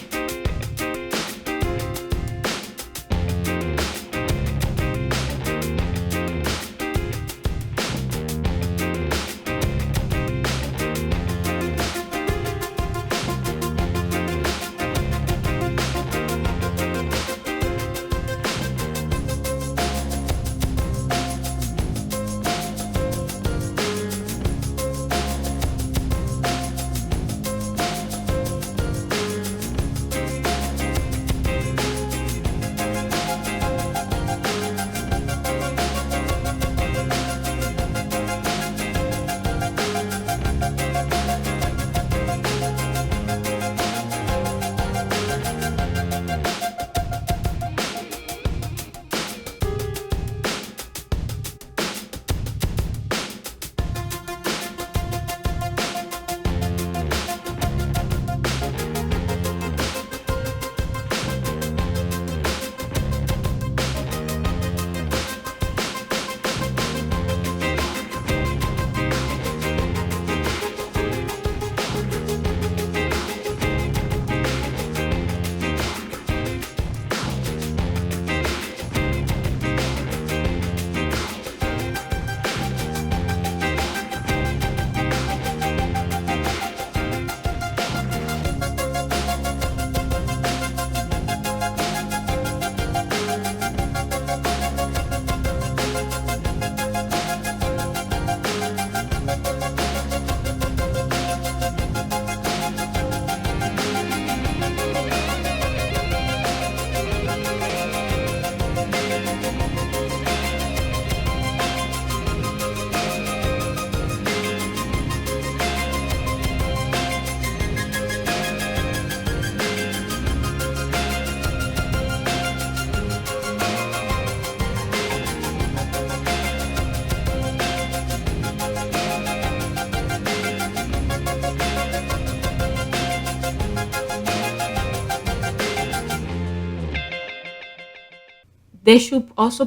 they should also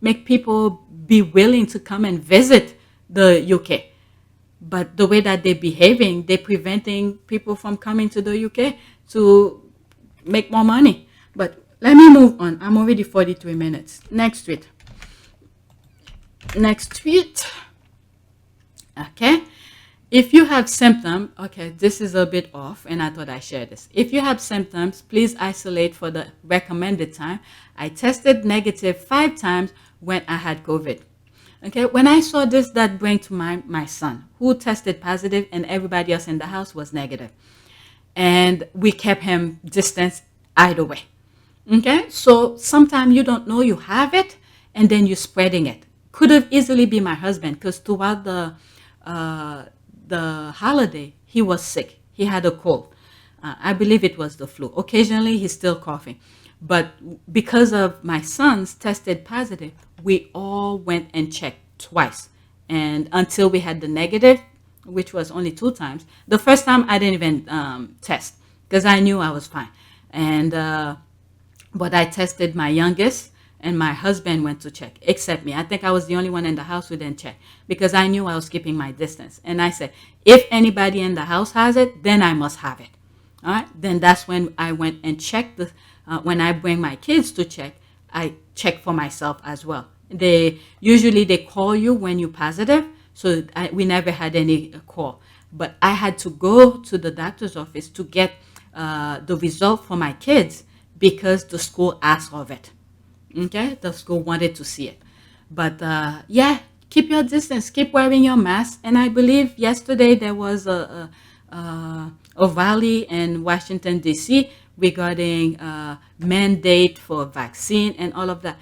make people be willing to come and visit the UK. But the way that they're behaving, they're preventing people from coming to the UK to make more money. But let me move on. I'm already 43 minutes. Next tweet. Next tweet. Okay. If you have symptoms, okay, this is a bit off, and I thought I shared this. If you have symptoms, please isolate for the recommended time. I tested negative 5 times when I had COVID. Okay, when I saw this, that bring to mind my son, who tested positive, and everybody else in the house was negative. And we kept him distance either way. Okay, so sometimes you don't know you have it, and then you're spreading it. Could have easily been my husband, because throughout the holiday, he was sick. He had a cold. I believe it was the flu. Occasionally, he's still coughing. But because of my son's tested positive, we all went and checked twice. And until we had the negative, which was only 2 times. The first time, I didn't even test because I knew I was fine. And but I tested my youngest, and my husband went to check, except me. I think I was the only one in the house who didn't check because I knew I was keeping my distance. And I said, if anybody in the house has it, then I must have it. All right. Then that's when I went and checked. When I bring my kids to check, I check for myself as well. They usually call you when you're positive. So we never had any call. But I had to go to the doctor's office to get the result for my kids because the school asked of it. Okay, the school wanted to see it. But yeah, keep your distance, keep wearing your mask. And I believe yesterday there was a rally in Washington, D.C. regarding mandate for vaccine and all of that.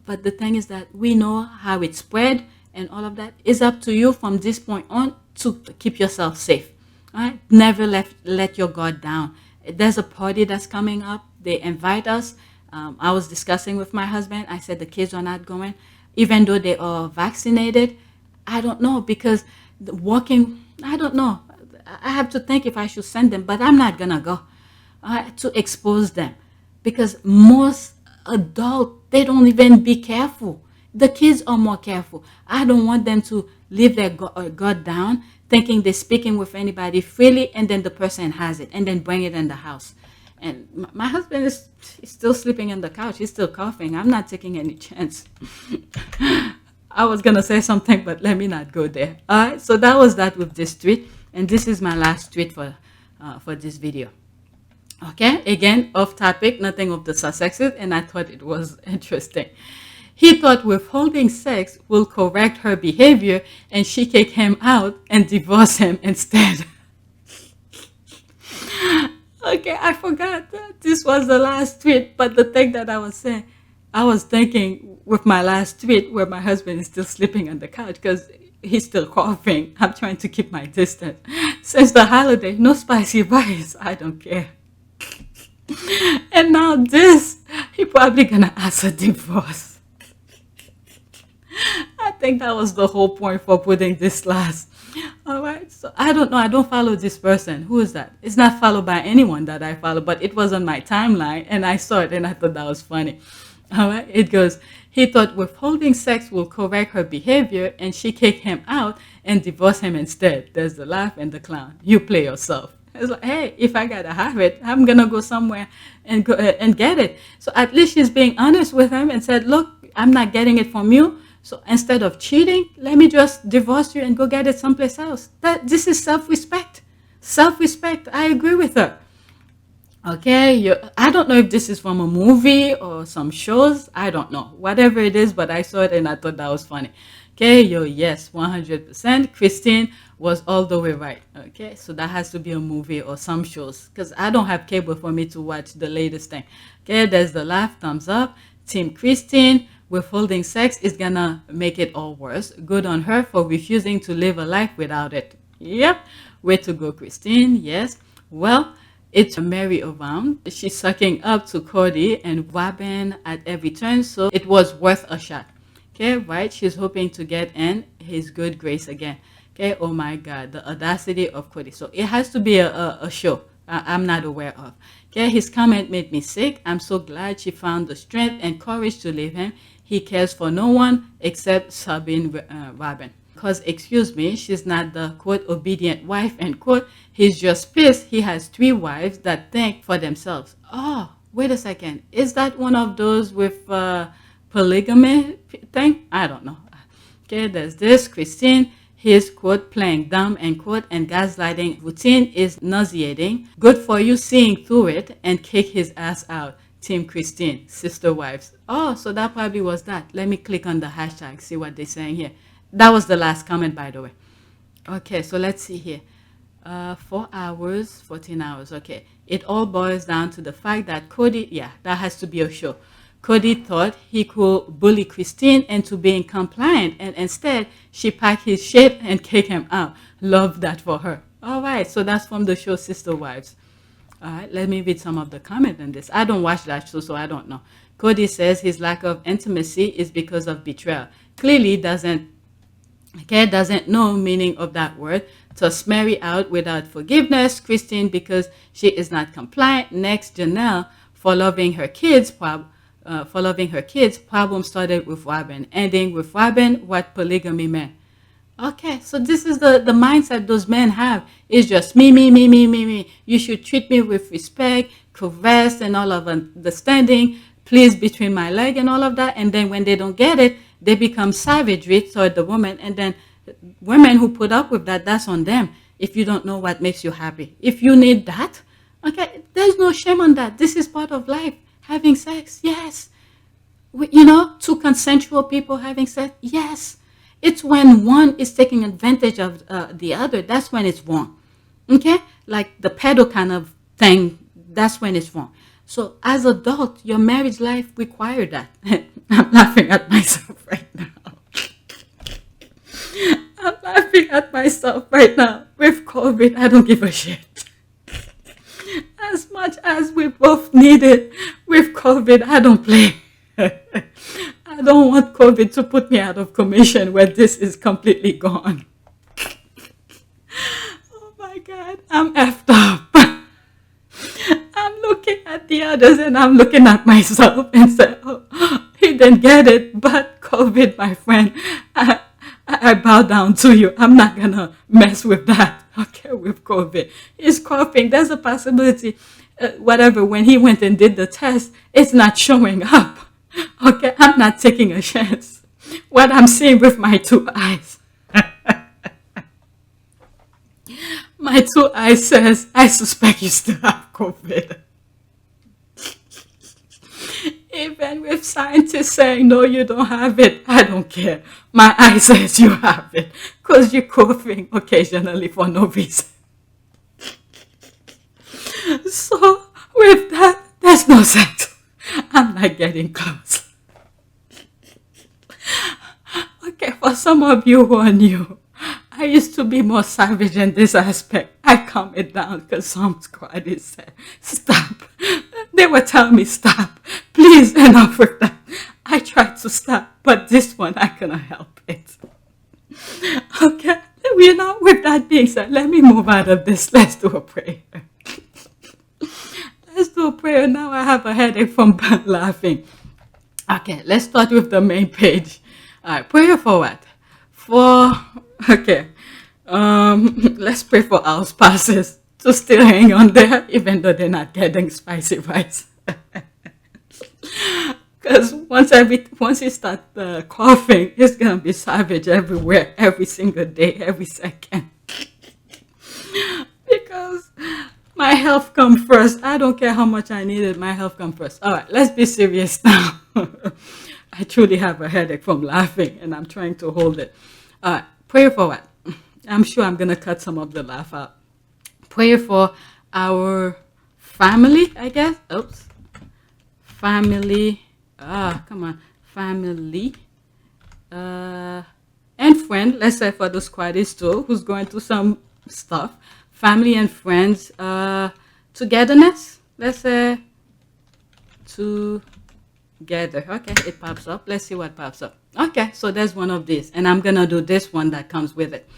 But the thing is that we know how it spread and all of that. It's up to you from this point on to keep yourself safe. All right, never let your guard down. There's a party that's coming up. They invite us. I was discussing with my husband. I said the kids are not going, even though they are vaccinated. I don't know because walking, I don't know. I have to think if I should send them, but I'm not going to go to expose them because most adults, they don't even be careful. The kids are more careful. I don't want them to leave their guard down thinking they're speaking with anybody freely and then the person has it and then bring it in the house. And my husband is still sleeping on the couch. He's still coughing. I'm not taking any chance. I was going to say something, but let me not go there. All right. So that was that with this tweet. And this is my last tweet for this video. Okay. Again, off topic, nothing of the Sussexes. And I thought it was interesting. He thought withholding sex will correct her behavior and she kicked him out and divorced him instead. Okay, I forgot that this was the last tweet, but the thing that I was saying, I was thinking with my last tweet where my husband is still sleeping on the couch because he's still coughing. I'm trying to keep my distance. Since the holiday, no spicy rice. I don't care. And now this, he probably gonna ask a divorce. I think that was the whole point for putting this last. All right, so I don't know. I don't follow this person. Who is that? It's not followed by anyone that I follow, but it was on my timeline and I saw it and I thought that was funny. All right, it goes, he thought withholding sex will correct her behavior and she kicked him out and divorced him instead. There's the laugh and the clown. You play yourself. It's like, hey, if I gotta have it, I'm gonna go somewhere and go and get it. So at least she's being honest with him and said, look, I'm not getting it from you. So instead of cheating, let me just divorce you and go get it someplace else. This is self-respect. Self-respect. I agree with her. Okay, I don't know if this is from a movie or some shows. I don't know. Whatever it is, but I saw it and I thought that was funny. Okay, yes, 100%. Christine was all the way right. Okay, so that has to be a movie or some shows because I don't have cable for me to watch the latest thing. Okay, there's the laugh, thumbs up. Team Christine. Withholding sex is gonna make it all worse. Good on her for refusing to live a life without it. Yep. Way to go, Christine. Yes. Well, it's a merry-go-round. She's sucking up to Cody and grabbing at every turn, so it was worth a shot. Okay, right? She's hoping to get in his good grace again. Okay, oh my God, the audacity of Cody. So it has to be a show I'm not aware of. Okay, his comment made me sick. I'm so glad she found the strength and courage to leave him. He cares for no one except Sabine Robin. Because, excuse me, she's not the, quote, obedient wife, end quote. He's just pissed he has 3 wives that think for themselves. Oh, wait a second. Is that one of those with polygamy thing? I don't know. Okay, there's this. Christine, his, quote, playing dumb, end quote, and gaslighting routine is nauseating. Good for you seeing through it and kick his ass out. Team Christine, sister wives. Oh, so that probably was that. Let me click on the hashtag, see what they're saying here. That was the last comment, by the way. Okay, so let's see here. 4 hours, 14 hours. Okay, it all boils down to the fact that Cody, yeah, that has to be a show. Cody thought he could bully Christine into being compliant, and instead she packed his shit and kicked him out. Love that for her. All right, so that's from the show Sister Wives. All right, let me read some of the comment on this. I don't watch that show, so I don't know. Cody says his lack of intimacy is because of betrayal. Clearly doesn't know meaning of that word. Toss Mary out without forgiveness. Christine because she is not compliant. Next, Janelle for loving her kids. Problem started with Robin. Ending with Robin, what polygamy meant. Okay, so this is the mindset those men have. It's just me. You should treat me with respect, caress, and all of understanding. Please between my leg and all of that. And then when they don't get it, they become savagery toward the woman. And then women who put up with that, that's on them. If you don't know what makes you happy. If you need that, okay, there's no shame on that. This is part of life. Having sex, yes. You know, 2 consensual people having sex, yes. It's when one is taking advantage of the other. That's when it's wrong. Okay? Like the pedo kind of thing, that's when it's wrong. So as adult, your marriage life requires that. I'm laughing at myself right now. I'm laughing at myself right now. With COVID, I don't give a shit. As much as we both need it, with COVID, I don't play. I don't want COVID to put me out of commission where this is completely gone. Oh my God, I'm effed up. I'm looking at the others and I'm looking at myself and say, oh, he didn't get it, but COVID, my friend, I bow down to you. I'm not gonna mess with that. Okay, with COVID. He's coughing. There's a possibility, whatever, when he went and did the test, it's not showing up. Okay, I'm not taking a chance. What I'm seeing with my 2 eyes. My 2 eyes says, I suspect you still have COVID. Even with scientists saying, no, you don't have it, I don't care. My eye says you have it. Because you're coughing occasionally for no reason. So, with that, there's no sex. I'm not getting close. Okay, for some of you who are new, I used to be more savage in this aspect. I calm it down because some squaddies said, stop. They were telling me, stop. Please, enough with that. I tried to stop, but this one, I cannot help it. Okay, you know, with that being said, let me move out of this. Let's do a prayer. Let's do a prayer. Now I have a headache from laughing. Okay, let's start with the main page. All right, prayer for what? Let's pray for our spouses to still hang on there, even though they're not getting spicy rice. Because once you start coughing, it's gonna be savage everywhere, every single day, every second. Because my health comes first. I don't care how much I need it. My health comes first. All right, let's be serious now. I truly have a headache from laughing, and I'm trying to hold it. All right, prayer for what? I'm sure I'm going to cut some of the laugh out. Prayer for our family, I guess. Oops. Family. Come on. Family. And friend. Let's say for the squaddies too, who's going through some stuff. Family and friends. Togetherness. Let's say together. Okay, it pops up. Let's see what pops up. Okay, so there's one of these. And I'm going to do this one that comes with it.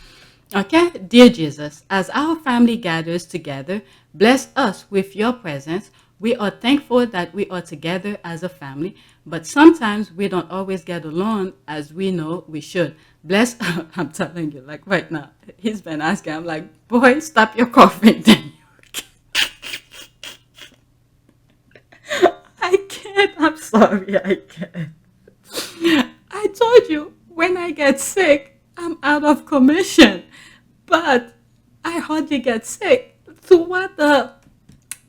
Okay, dear Jesus, as our family gathers together, bless us with your presence. We are thankful that we are together as a family, but sometimes we don't always get along as we know we should. Bless, I'm telling you, like right now, he's been asking, I'm like, boy, stop your coughing. I can't, I'm sorry, I can't. I told you, when I get sick, I'm out of commission, but I hardly get sick. Throughout the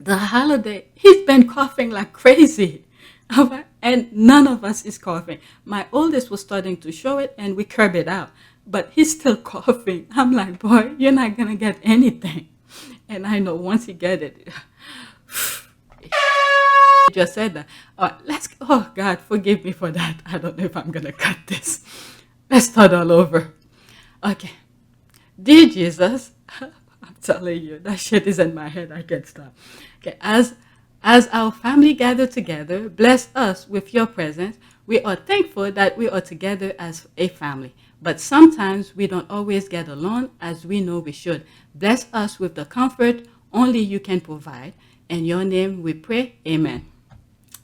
holiday, he's been coughing like crazy. And none of us is coughing. My oldest was starting to show it and we curb it out, but he's still coughing. I'm like, boy, you're not gonna get anything. And I know once he get it, he just said that. Oh God, forgive me for that. I don't know if I'm gonna cut this. Let's start all over. Okay. Dear Jesus, I'm telling you, that shit is in my head. I can't stop. Okay, as our family gather together, bless us with your presence. We are thankful that we are together as a family, but sometimes we don't always get along as we know we should. Bless us with the comfort only you can provide. In your name we pray, amen.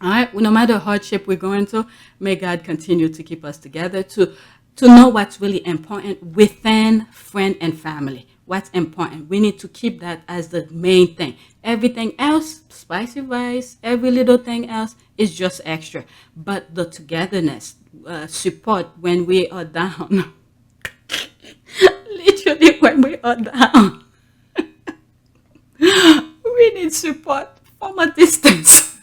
All right, well, no matter hardship we're going through, may God continue to keep us together, to know what's really important within friend and family. What's important, we need to keep that as the main thing. Everything else, spicy rice, every little thing else is just extra. But the togetherness, support when we are down, literally when we are down, we need support from a distance.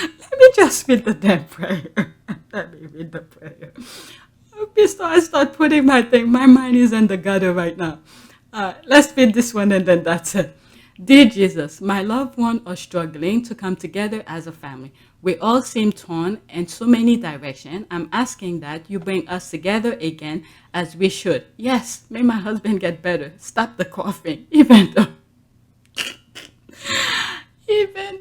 Let me just read the damn prayer. Let me read the prayer. Before I start putting my mind is in the gutter right now. Let's read this one and then that's it. Dear Jesus, my loved ones are struggling to come together as a family. We all seem torn in so many directions. I'm asking that you bring us together again as we should. Yes, may my husband get better. Stop the coughing, even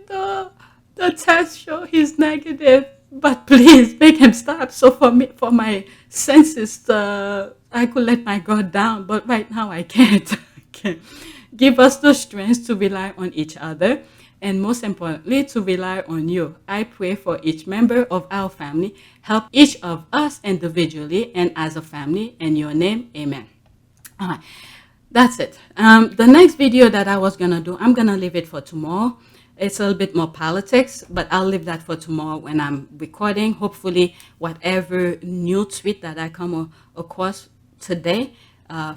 though the test show he's negative. But please make him stop. So for my senses, I could let my guard down. But right now I can't. Give us the strength to rely on each other, and most importantly, to rely on you. I pray for each member of our family. Help each of us individually and as a family. In your name, amen. All right, that's it. The next video that I was gonna do, I'm gonna leave it for tomorrow. It's a little bit more politics, but I'll leave that for tomorrow when I'm recording. Hopefully, whatever new tweet that I come across today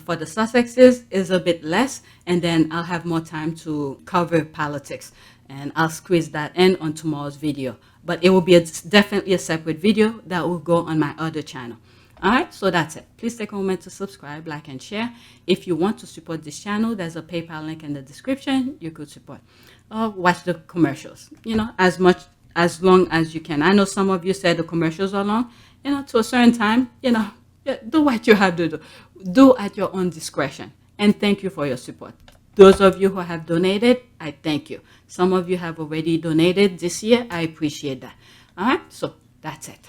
for the Sussexes is a bit less, and then I'll have more time to cover politics, and I'll squeeze that in on tomorrow's video. But it will be definitely a separate video that will go on my other channel. All right, so that's it. Please take a moment to subscribe, like, and share. If you want to support this channel, there's a PayPal link in the description. You could support. Or watch the commercials, as long as you can. I know some of you said the commercials are long, to a certain time, do what you have to do. Do at your own discretion. And thank you for your support. Those of you who have donated, I thank you. Some of you have already donated this year. I appreciate that. All right, so that's it.